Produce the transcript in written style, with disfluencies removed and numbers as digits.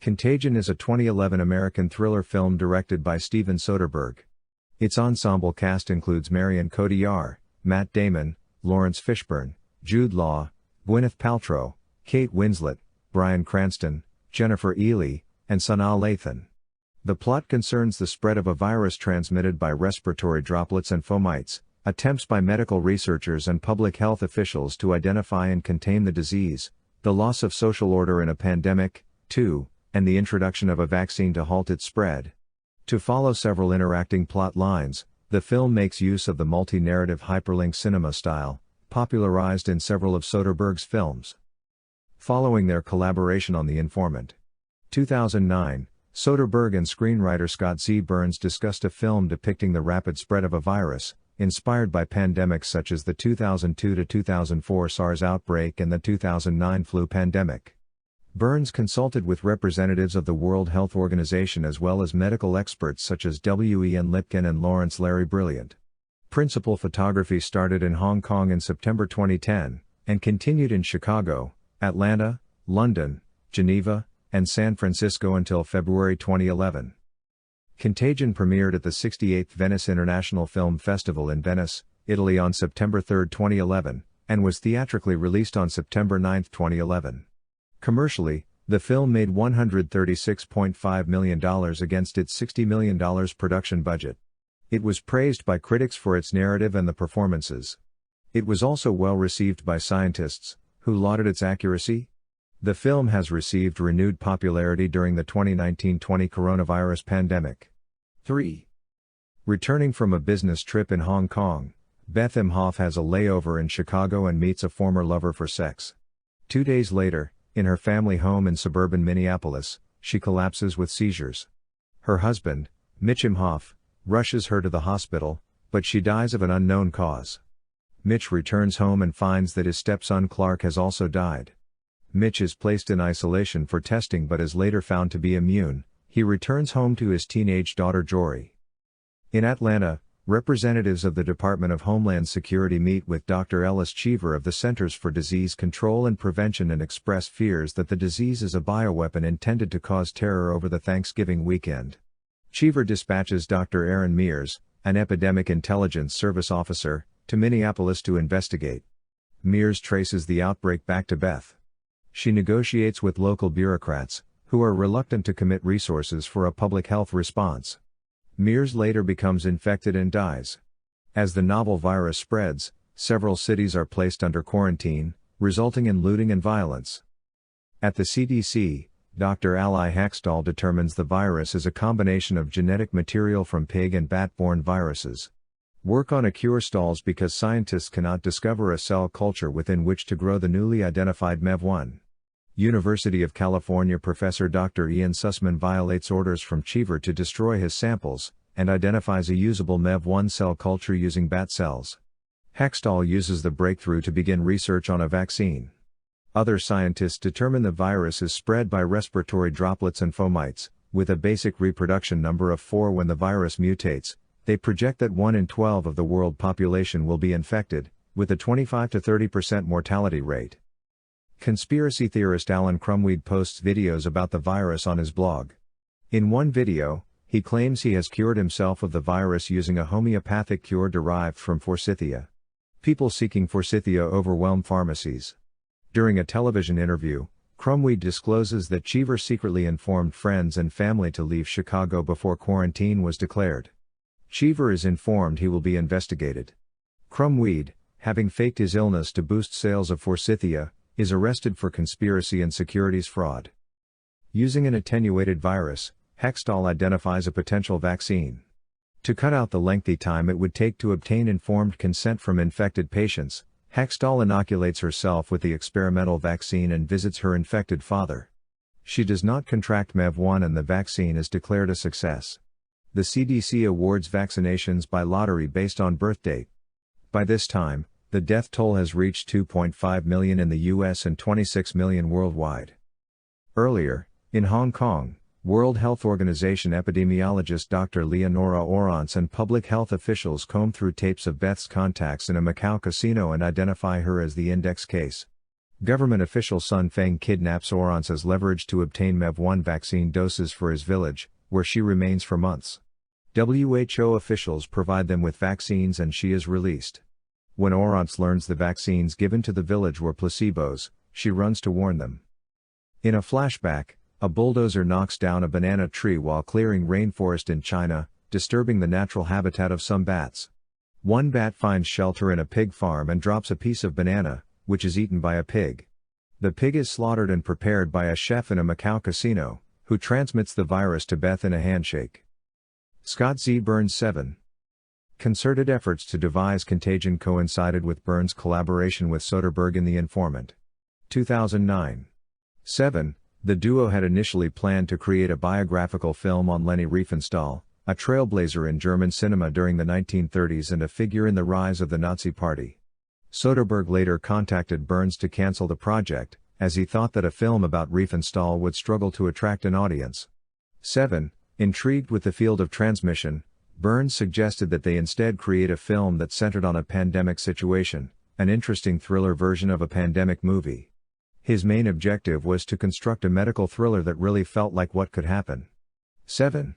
Contagion is a 2011 American thriller film directed by Steven Soderbergh. Its ensemble cast includes Marion Cotillard, Matt Damon, Laurence Fishburne, Jude Law, Gwyneth Paltrow, Kate Winslet, Bryan Cranston, Jennifer Ehle, and Sanaa Lathan. The plot concerns the spread of a virus transmitted by respiratory droplets and fomites, attempts by medical researchers and public health officials to identify and contain the disease, the loss of social order in a pandemic, 2, and the introduction of a vaccine to halt its spread. To follow several interacting plot lines, the film makes use of the multi-narrative hyperlink cinema style, popularized in several of Soderbergh's films. Following their collaboration on The Informant, 2009, Soderbergh and screenwriter Scott Z. Burns discussed a film depicting the rapid spread of a virus, inspired by pandemics such as the 2002-2004 SARS outbreak and the 2009 flu pandemic. Burns consulted with representatives of the World Health Organization as well as medical experts such as W.E.N. Lipkin and Lawrence Larry Brilliant. Principal photography started in Hong Kong in September 2010, and continued in Chicago, Atlanta, London, Geneva, and San Francisco until February 2011. Contagion premiered at the 68th Venice International Film Festival in Venice, Italy on September 3, 2011, and was theatrically released on September 9, 2011. Commercially, the film made $136.5 million against its $60 million production budget. It was praised by critics for its narrative and the performances. It was also well received by scientists, who lauded its accuracy. The film has received renewed popularity during the 2019-20 coronavirus pandemic. 3. Returning from a business trip in Hong Kong, Beth Imhoff has a layover in Chicago and meets a former lover for sex. 2 days later, in her family home in suburban Minneapolis, she collapses with seizures. Her husband, Mitch Imhoff, rushes her to the hospital, but she dies of an unknown cause. Mitch returns home and finds that his stepson Clark has also died. Mitch is placed in isolation for testing but is later found to be immune. He returns home to his teenage daughter Jory. In Atlanta, representatives of the Department of Homeland Security meet with Dr. Ellis Cheever of the Centers for Disease Control and Prevention and express fears that the disease is a bioweapon intended to cause terror over the Thanksgiving weekend. Cheever dispatches Dr. Aaron Mears, an epidemic intelligence service officer, to Minneapolis to investigate. Mears traces the outbreak back to Beth. She negotiates with local bureaucrats, who are reluctant to commit resources for a public health response. Mears later becomes infected and dies. As the novel virus spreads, several cities are placed under quarantine, resulting in looting and violence. At the CDC, Dr. Ali Haxtall determines the virus is a combination of genetic material from pig and bat-borne viruses. Work on a cure stalls because scientists cannot discover a cell culture within which to grow the newly identified MEV1. University of California professor Dr. Ian Sussman violates orders from Cheever to destroy his samples, and identifies a usable MEV1 cell culture using bat cells. Haxtall uses the breakthrough to begin research on a vaccine. Other scientists determine the virus is spread by respiratory droplets and fomites, with a basic reproduction number of 4 when the virus mutates. They project that 1 in 12 of the world population will be infected, with a 25 to 30% mortality rate. Conspiracy theorist Alan Crumweed posts videos about the virus on his blog. In one video, he claims he has cured himself of the virus using a homeopathic cure derived from forsythia. People seeking forsythia overwhelm pharmacies. During a television interview, Crumweed discloses that Cheever secretly informed friends and family to leave Chicago before quarantine was declared. Cheever is informed he will be investigated. Crumweed, having faked his illness to boost sales of forsythia, is arrested for conspiracy and securities fraud. Using an attenuated virus, Haxtall identifies a potential vaccine. To cut out the lengthy time it would take to obtain informed consent from infected patients, Haxtall inoculates herself with the experimental vaccine and visits her infected father. She does not contract MEV1 and the vaccine is declared a success. The CDC awards vaccinations by lottery based on birth date. By this time, the death toll has reached 2.5 million in the US and 26 million worldwide. Earlier, in Hong Kong, World Health Organization epidemiologist Dr. Leonora Orance and public health officials comb through tapes of Beth's contacts in a Macau casino and identify her as the index case. Government official Sun Feng kidnaps Laurence as leverage to obtain MEV-1 vaccine doses for his village, where she remains for months. WHO officials provide them with vaccines and she is released. When Laurence learns the vaccines given to the village were placebos, she runs to warn them. In a flashback, a bulldozer knocks down a banana tree while clearing rainforest in China, disturbing the natural habitat of some bats. One bat finds shelter in a pig farm and drops a piece of banana, which is eaten by a pig. The pig is slaughtered and prepared by a chef in a Macau casino, who transmits the virus to Beth in a handshake. Scott Z. Burns 7. Concerted efforts to devise Contagion coincided with Burns' collaboration with Soderbergh in The Informant. 2009. 7. The duo had initially planned to create a biographical film on Leni Riefenstahl, a trailblazer in German cinema during the 1930s and a figure in the rise of the Nazi Party. Soderbergh later contacted Burns to cancel the project, as he thought that a film about Riefenstahl would struggle to attract an audience. 7. Intrigued with the field of transmission, Burns suggested that they instead create a film that centered on a pandemic situation, an interesting thriller version of a pandemic movie. His main objective was to construct a medical thriller that really felt like what could happen. 7.